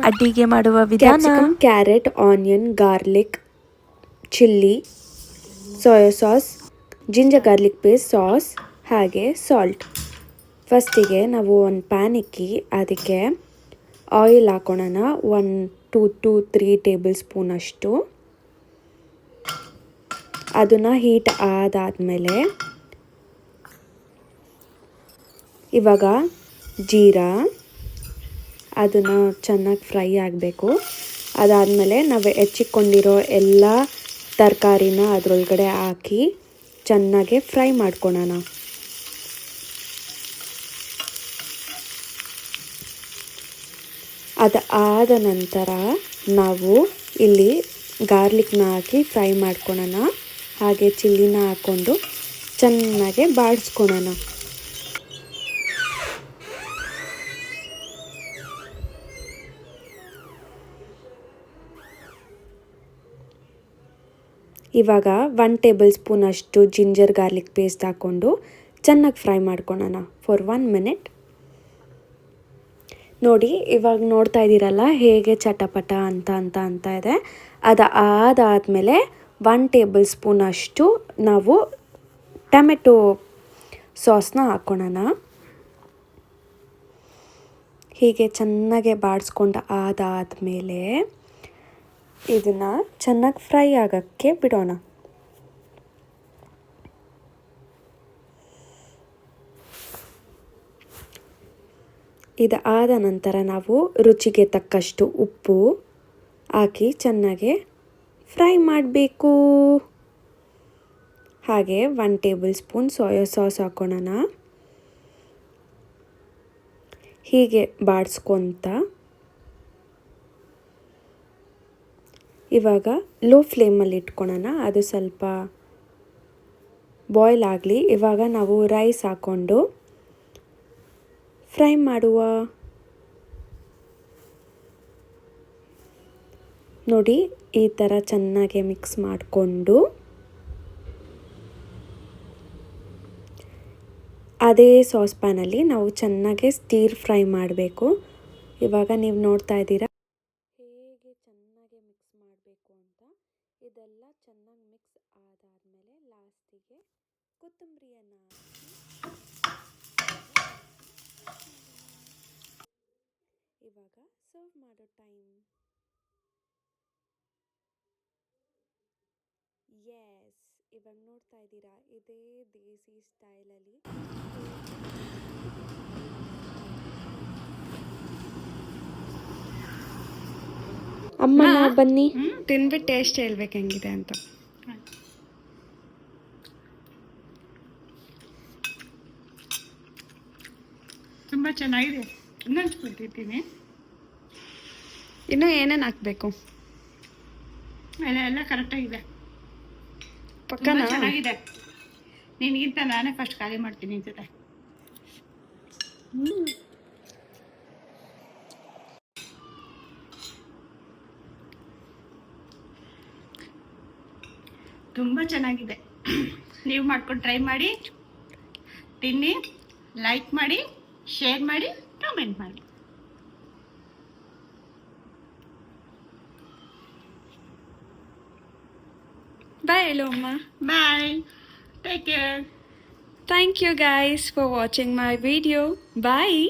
ಅಡಿಗೆ ಮಾಡುವ ವಿಧಾನ. Carrot, onion, garlic, chilli, soya sauce, ginger garlic paste, sauce ಹಾಗೆ ಸಾಲ್ಟ್. ಫಸ್ಟಿಗೆ ನಾವು ಒಂದು ಪ್ಯಾನ್ ಇಕ್ಕಿ ಅದಕ್ಕೆ ಆಯಿಲ್ ಹಾಕೋಣ. 1 2 to 3 ಟೇಬಲ್ ಸ್ಪೂನ್ ಅಷ್ಟು. ಅದನ್ನು ಹೀಟ್ ಆದಾದಮೇಲೆ ಇವಾಗ ಜೀರಾ, ಅದನ್ನು ಚೆನ್ನಾಗಿ ಫ್ರೈ ಆಗಬೇಕು. ಅದಾದಮೇಲೆ ನಾವು ಹೆಚ್ಚಿಕೊಂಡಿರೋ ಎಲ್ಲ ತರಕಾರಿನ ಅದರೊಳಗಡೆ ಹಾಕಿ ಚೆನ್ನಾಗಿ ಫ್ರೈ ಮಾಡ್ಕೊಳ್ಳೋಣ. ಅದು ಆದ ನಂತರ ನಾವು ಇಲ್ಲಿ ಗಾರ್ಲಿಕ್ನ ಹಾಕಿ ಫ್ರೈ ಮಾಡ್ಕೊಳ್ಳೋಣ. ಹಾಗೆ ಚಿಲ್ಲಿನ ಹಾಕ್ಕೊಂಡು ಚೆನ್ನಾಗಿ ಬಾಡಿಸ್ಕೊಳ್ಳೋಣ. ಇವಾಗ 1 ಟೇಬಲ್ ಸ್ಪೂನ್ ಅಷ್ಟು ಜಿಂಜರ್ ಗಾರ್ಲಿಕ್ ಪೇಸ್ಟ್ ಹಾಕ್ಕೊಂಡು ಚೆನ್ನಾಗಿ ಫ್ರೈ ಮಾಡ್ಕೊಳ್ಳೋಣ ಫಾರ್ 1 ಮಿನಿಟ್. ನೋಡಿ, ಇವಾಗ ನೋಡ್ತಾ ಇದ್ದೀರಲ್ಲ ಹೇಗೆ ಚಟಪಟ ಅಂತ ಇದೆ. ಅದಾದಮೇಲೆ 1 ಟೇಬಲ್ ಸ್ಪೂನ್ ಅಷ್ಟು ನಾವು ಟೊಮೆಟೊ ಸಾಸ್ನ ಹಾಕ್ಕೊಳ್ಳೋಣ. ಹೀಗೆ ಚೆನ್ನಾಗೆ ಬಾಡಿಸ್ಕೊಂಡು ಆದಾದಮೇಲೆ ಇದನ್ನು ಚೆನ್ನಾಗಿ ಫ್ರೈ ಆಗೋಕ್ಕೆ ಬಿಡೋಣ. ಇದು ಆದ ನಂತರ ನಾವು ರುಚಿಗೆ ತಕ್ಕಷ್ಟು ಉಪ್ಪು ಹಾಕಿ ಚೆನ್ನಾಗಿ ಫ್ರೈ ಮಾಡಬೇಕು. ಹಾಗೆ 1 ಟೇಬಲ್ ಸ್ಪೂನ್ ಸೋಯಾ ಸಾಸ್ ಹಾಕೋಣ. ಹೀಗೆ ಬಾಡಿಸ್ಕೊತ ಇವಾಗ ಲೋ ಫ್ಲೇಮಲ್ಲಿ ಇಟ್ಕೊಳ್ಳೋಣ. ಅದು ಸ್ವಲ್ಪ ಬಾಯ್ಲ್ ಆಗಲಿ. ಇವಾಗ ನಾವು ರೈಸ್ ಹಾಕ್ಕೊಂಡು ಫ್ರೈ ಮಾಡುವ. ನೋಡಿ, ಈ ಥರ ಚೆನ್ನಾಗಿ ಮಿಕ್ಸ್ ಮಾಡಿಕೊಂಡು ಅದೇ ಸಾಸ್ ಪ್ಯಾನಲ್ಲಿ ನಾವು ಚೆನ್ನಾಗಿ ಸ್ಟೀರ್ ಫ್ರೈ ಮಾಡಬೇಕು. ಇವಾಗ ನೀವು ನೋಡ್ತಾ ಇದ್ದೀರಾ ಹೇಗೆ ಚೆನ್ನಾಗಿ ಮಿಕ್ಸ್ ಮಾಡಬೇಕು ಅಂತ. ಇದೆಲ್ಲ ಚೆನ್ನಾಗಿ ಮಿಕ್ಸ್ ಆದಾದಮೇಲೆ ಲಾಸ್ಟಿಗೆ ಕೊತ್ತಂಬರಿಯನ್ನು ಇವಾಗ ಸರ್ವ್ ಮಾಡೋ ಟೈಮ್. ಎಸ್, ಇವಾಗ ನೋಡ್ತಾ ಇದ್ದೀರಾ ಇದೇ ದೇಸಿ ಸ್ಟೈಲಲ್ಲಿ ಅಮ್ಮ ಬನ್ನಿ ತಿನ್ಬಿಟ್ಟು ಟೇಸ್ಟ್ ಹೇಳ್ಬೇಕು ಹೆಂಗಿದೆ ಅಂತ. ತುಂಬ ಚೆನ್ನಾಗಿದೆ. ಇನ್ನೊಂದು ಕೊಟ್ಟಿರ್ತೀನಿ. ಇನ್ನೂ ಏನೇನು ಹಾಕಬೇಕು? ಎಲ್ಲ ಕರೆಕ್ಟಾಗಿದೆ. ಪಕ್ಕನ ಚೆನ್ನಾಗಿದೆ. ನಿನಗಿಂತ ನಾನೇ ಫಸ್ಟ್ ಖಾಲಿ ಮಾಡ್ತೀನಿ ಜೊತೆ. ತುಂಬ ಚೆನ್ನಾಗಿದೆ. ನೀವು ಮಾಡ್ಕೊಂಡು ಟ್ರೈ ಮಾಡಿ, ತಿನ್ನಿ, ಲೈಕ್ ಮಾಡಿ, ಶೇರ್ ಮಾಡಿ, ಕಮೆಂಟ್ ಮಾಡಿ. Bye, Eloma. Bye. Take care. Thank you guys for watching my video. Bye.